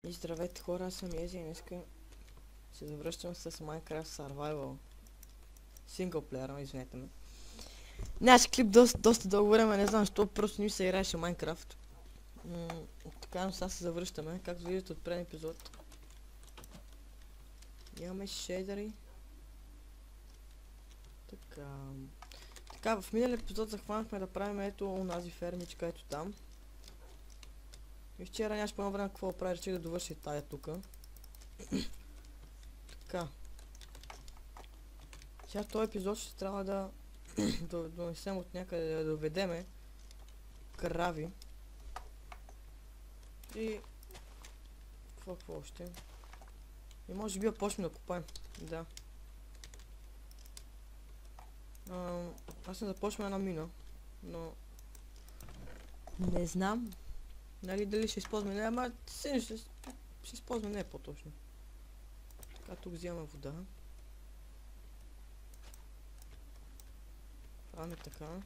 И здравейте хора, аз съм Ези и днеска се завръщам с Minecraft Survival. Синглплеера, извинете ме. Нямаше клип доста дълго време, не знам защо, просто не се играеше Minecraft. Така, но сега се завръщаме, както виждате от преден епизод. Имаме шейдери. Така, в миналия епизод захванахме да правим ето онази фермичка, ето там. И вчера нямаше по време какво прави, реших да довърши тая тука. Така. Сега този епизод ще трябва да донесем от някъде, да доведеме крави. И какво още? И може би да почнем да копаем. Да. Аз не започвам една мина, но не знам. Нали дали ще използваме, не, ама ще използваме не по-точно. Така, тук взимаме вода. Правим така.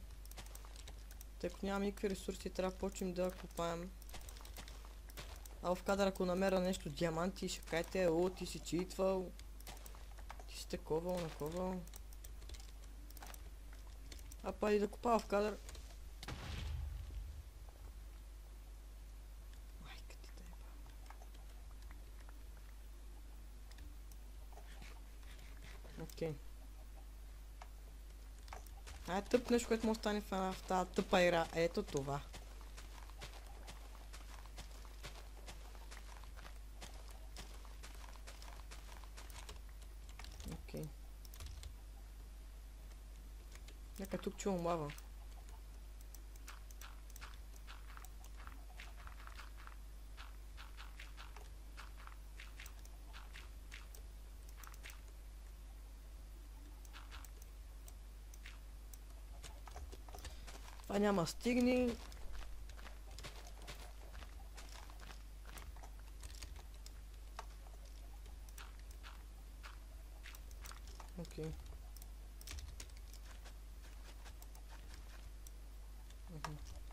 Тъй като нямам никакви ресурси, трябва да почнем да копаем. А в кадър, ако намеря нещо диаманти, ще кажете, о, ти си читвал. Ти си таковал, наковал. А па и да копава в кадър. Майка ти да еба. Окей. Тъп нещо, което може да стане в тази тъпа игра. Ето това. Окей. Нека тук чувам лава. Това няма стигни. Окей.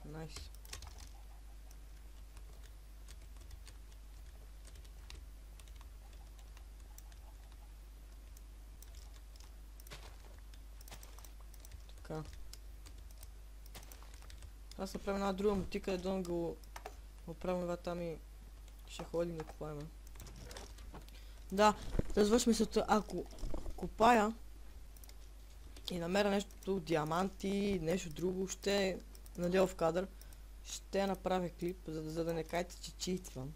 Найс. Така. Аз направим една друга мутика, да го оправим там и ще ходим да копаем. Да завършим мисълта, ако копая и намеря нещо, диаманти, нещо друго, ще надел в кадър, ще направя клип, за да не кажете, че читвам.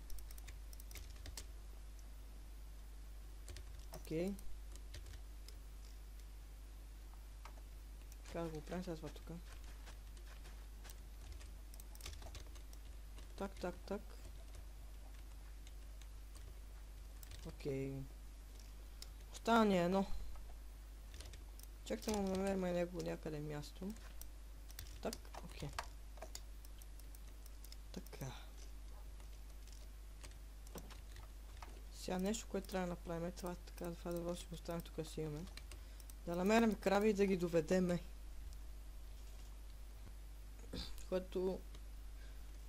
Окей. Така да го оправим сега това тук. Так. Окей. Остана ни едно. Чакайте да намерим него някъде място. Так, окей. Така. Сега нещо, което трябва да направим, това да си го оставим тук си имаме. Да намерим крави и да ги доведеме. Което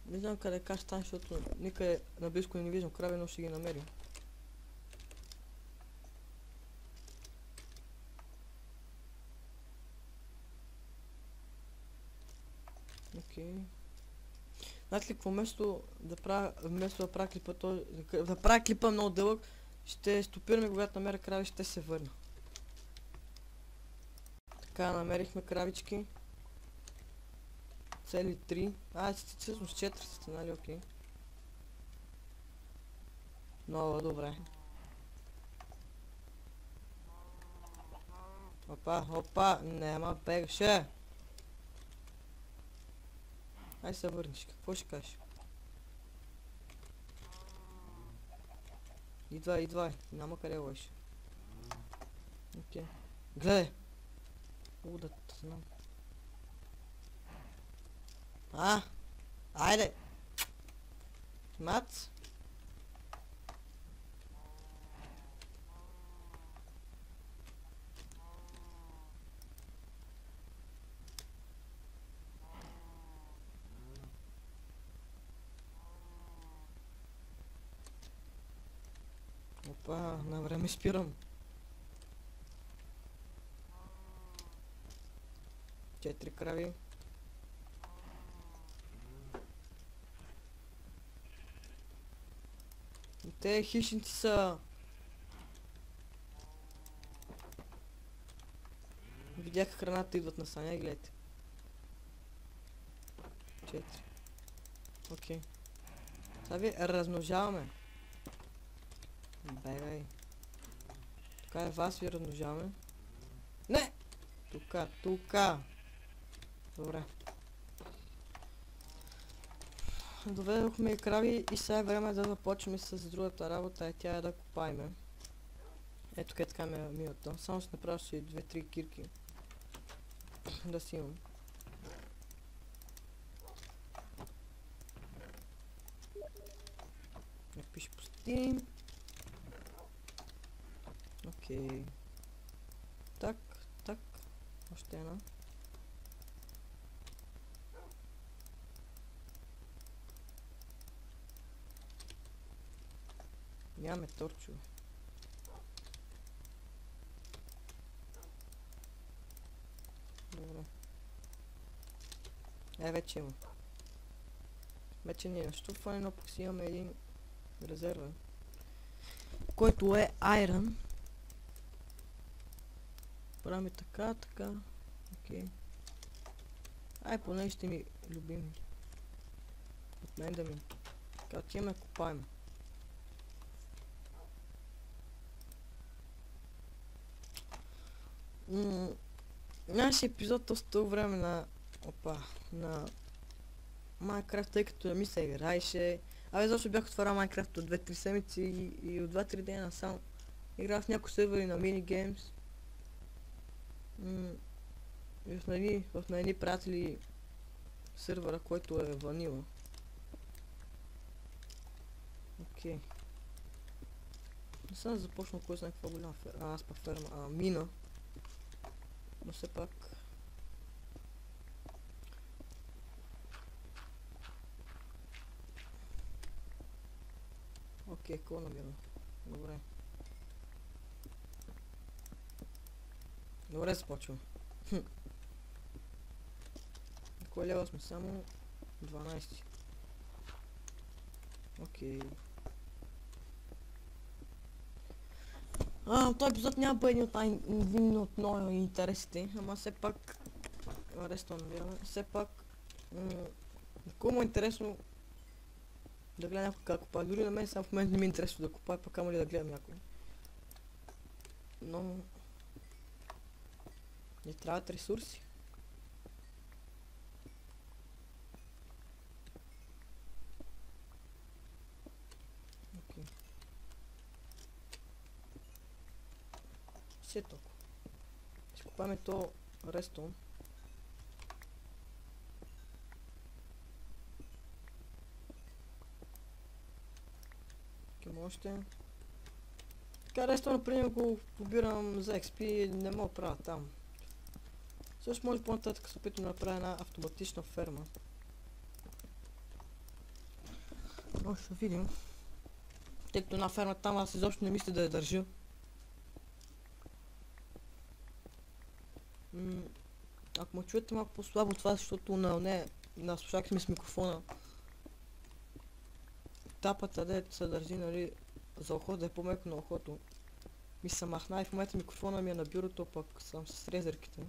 не знам къде как стане, защото никъде наблизко не виждам крави, но ще ги намерим. Окей. Знаете ли какво, вместо да правя клипа, да правя клипа много дълъг, ще стопираме, когато намеря крави, ще се върна. Така, намерихме кравички. Цели 3. Всъщност 4 са станали, окей. Много добре. Опа, няма бегаше. Ай се върнеш, какво ще кажеш? Идвай, няма къде лъж. Окей. Гледай! Да знам. Айде! Мац! Опа, на време спирам. 4 крави. Те хищници са... Видях храната идват на Саня, гледайте. 4. Окей. Сега ви размножаваме. Бегай. Така е, вас ви размножаваме. Не! Тука, тука. Добре. Доведохме и крави и сега е време да започнем с другата работа, тя е да копаеме. Ето къде така ме милата. Само ще направя си 2-3 кирки. Да си имам. Напише пустим. Окей. Так, так. Още една. Нямаме торчове. Добре. Вече има. Вече не е щупване, но пък си имаме един резервен, който е Iron. Правим така, така. Окей. Ай, поне ще ми любими. От мен да ми. Така, отиваме, копаем. Нашия епизод доста време на... Опа, на... Minecraft, тъй като не ми се играеше. Абе, защо бях отварял Minecraft от 2-3 седмици и от 2-3 дена само. Играх в някои сервери на минигеймс. И в на едни приятели сервера, който е ванила. Окей. Не съм започнал кой знае каква голяма ферма. Аз пак ферма. Мина. Но все пак... Окей, какво намирам? Добре. Добре започвам. Кой лева сме? Само 12. Окей. Този епизод няма бъде един от много интересите, ама все пак... Ресто намираме. Все пак... Колко му е интересно да гледа някой как копае. Дори на мен само в момента не ми е интересно да копая, пък ама ли да гледам някой. Но... Не трябват ресурси. Окей. Все толкова. Ще копаме то рестон. Още. Така рестон, например, го побирам за XP, не мога да правя там. Също може по-нататък се опитам да направя една автоматична ферма. Но ще видим. Тъй като една ферма там аз изобщо не мисля да я държа. Ако ме чуете малко по-слабо това, защото на слушалките ми с микрофона тапата, дето се държи, нали, за ухото, да е по-меко на ухото, ми се махна и в момента микрофона ми е на бюрото, пък съм с резерките.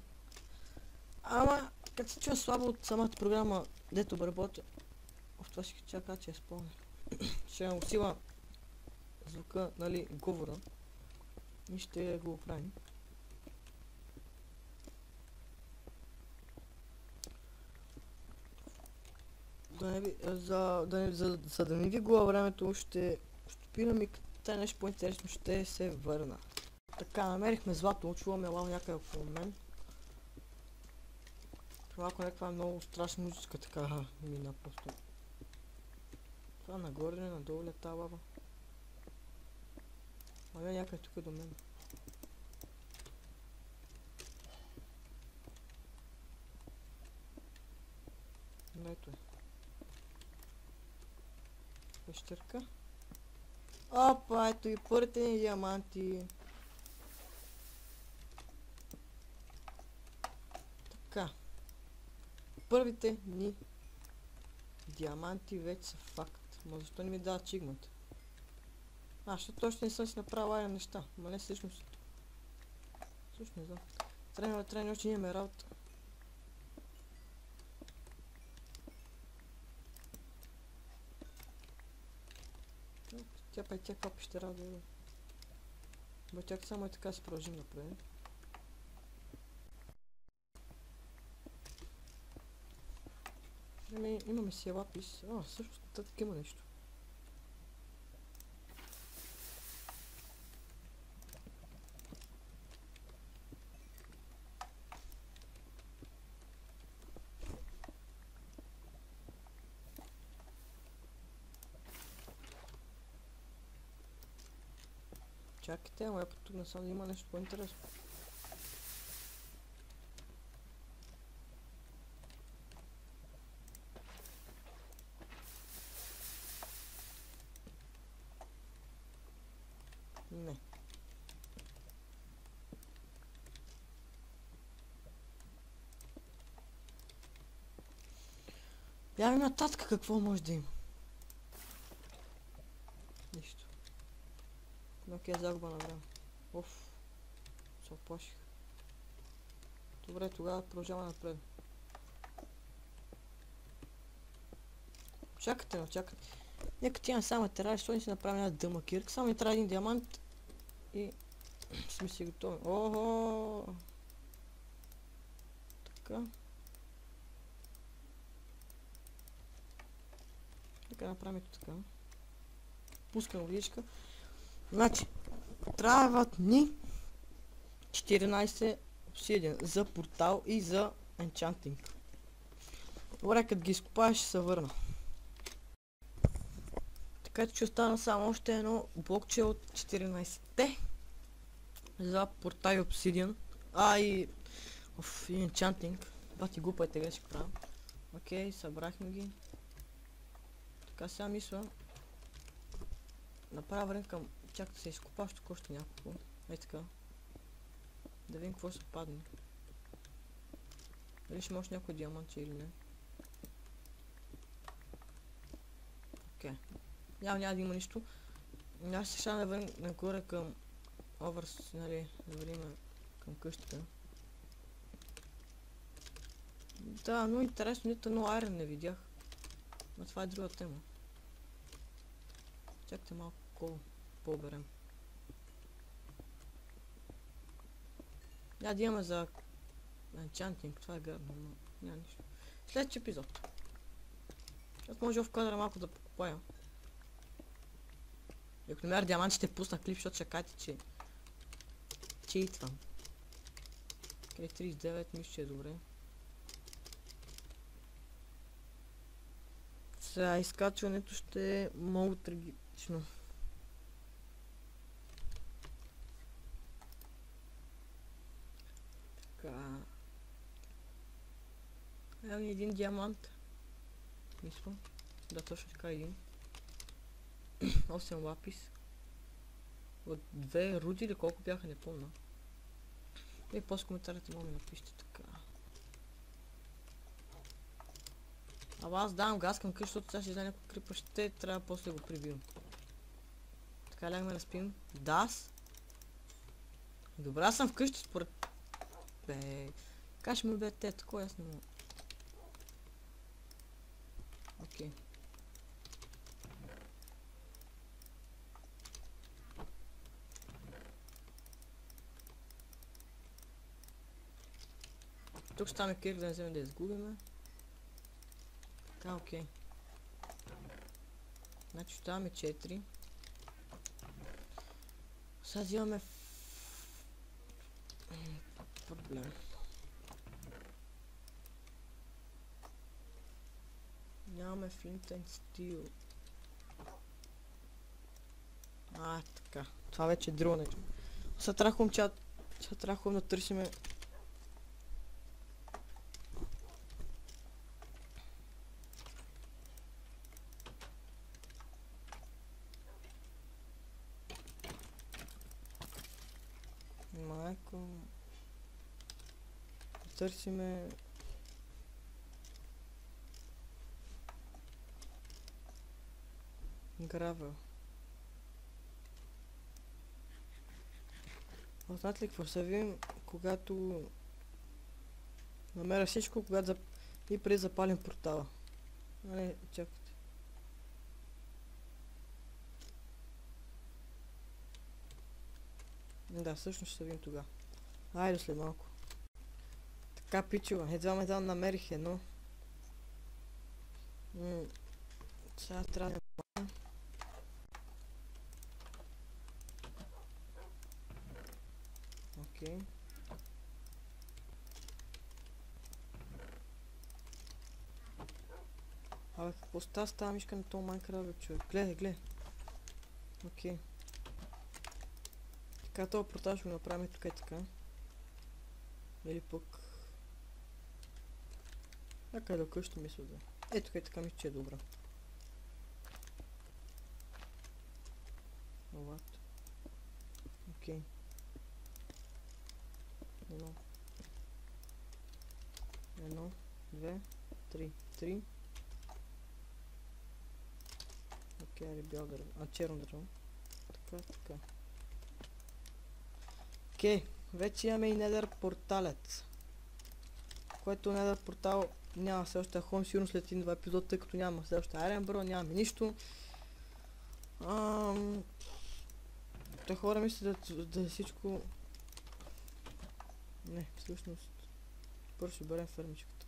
Ама, като се чуя слабо от самата програма, дето обработя, това ще чака, че е спомня. Ще усила звука, нали, говора и ще го оправим. За да не ви губа времето, ще пирам и тая нещо по-интересно ще се върна. Така, намерихме злато, чуваме лава някъде около мен. Малко някаква много страшна музичка така мина просто. Това нагоре ли, надолу ли та лава? Ама някъде тук до мен. Ето е. Пещерка. Опа, ето и първите ни диаманти. Така. Първите ни диаманти вече са факт. Ма защо не ми дава чигмата? Защото точно не съм си направил айрон неща. Ма не всъщност. Също не знам. Трябва още имаме работа. Тя па и тя капи ще радва. Бо тя само и така си продължим напред. Имаме си лапис. Също така има нещо. Чакайте, ама я тук насам да има нещо по-интересно. Не. Явим нататък какво може да има. Нищо. Окей, загуба на време. Оф. Се оплаших. Добре, тогава продължаваме напред. Чакайте. Нека ти имам само тераж, защо не си направим една дъма кирка. Само ни трябва един диамант и сме си готови. Охо! Така. Нека направим ето така. Пускам водичка. Значи, трябват ни 14 обсидиан за портал и за енчантинг. Добре, като ги изкопаеш ще се върна. Така че остана само още едно блокче от 14-те за портал и обсидиан. И енчантинг. Бати глупайте грешка правя. Окей, събрахме ги. Така сега мисля. Направя време към... Чакайте се изкопаш тук още няколко. Ей така. Да видим какво ще падне. Дали ще може някой диамантче или не. Окей. Няма да има нищо. Аз ще да върнем нагоре към овърс, нали, да върнем към къщата. Да, но интересно, нито едно айрон не видях. Но това е друга тема. Чакайте малко по-оберем. Да имаме за енчантинг, това е гадно, но няма нищо. Следващия епизод. Аз може в кадра малко да покупая. И ако намеря диамант ще пусна клип, защото ще кажете, че идвам. 39, мисля, че е добре. Сега изкачването ще е много трагично. Така. Ето един диамант. Мисля. Да, точно така един. 8 лапис. От 2 руди или колко бяха, не помня. И после коментарите мога ми напишете така. Ама аз давам газ към къща, защото сега ще издаде някой крипа, ще трябва после да го прибивам. Така лягаме да спим. Дас. Добре, аз съм вкъщи според... Бе... Как ще ми убият те, такова аз не мога. Окей. Тук ще стане кирк да не вземем да изгубиме. Така, окей. Значи оставаме 4. Сега взимаме проблем. Нямаме флинтен стил. Така. Това вече е друго нещо. Сега трябва да търсиме. Майко. Търсиме... Гравел. Знаете ли какво ще видим, когато намеря всичко, когато и преди запалим портала. Не, чакайте. Да, всъщност ще видим тогава. Айде след малко. Така, пичува, едва намерих едно. Сега трябва да... Окей. Абе, какво става с тази мишка на този Майнкрафт, човек? Гледай. Окей. Така, този портал ще го направим тук и така. Или пък... Така до къща мисля да. Ето тук и така мисля, че е добра. What? Окей. Едно, две, три. Окей, бял дърво. Черно дърво. Така. Окей, вече имаме и недър порталец. Което недър портал няма все още хом, сигурно след 1-2 епизода, тъй като няма все още Iron Bro, нямаме нищо. Те хора мислят да е всичко... Не, всъщност... Първо ще берем фермичката.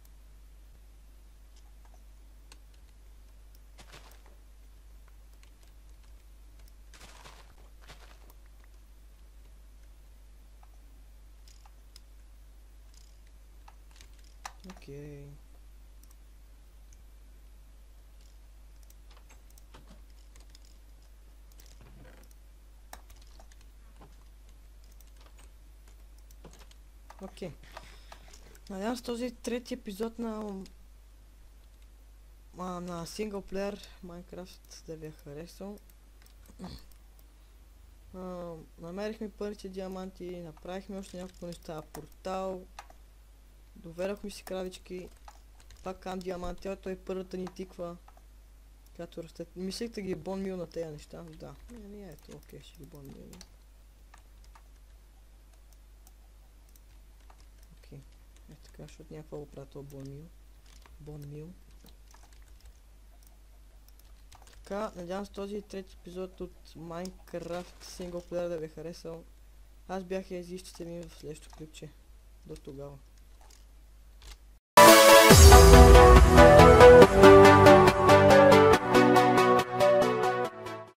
Окей. Окей. Надявам се този трети епизод на синглплеер Minecraft да ви е харесал. Намерихме първите диаманти, направихме още няколко неща, портал, доверахме си кравички, пак кам диаманти, той е първата ни тиква, която расте. Мислих да ги бон мил на тези неща, да. Не, ето, окей, ще ги бон мил. Окей, ето така, защото някаква го правя това бон мил. Така, надявам се този трети епизод от Minecraft синглплеер да ви е харесал. Аз бях Ези, ще се видим в следващото клипче. До тогава.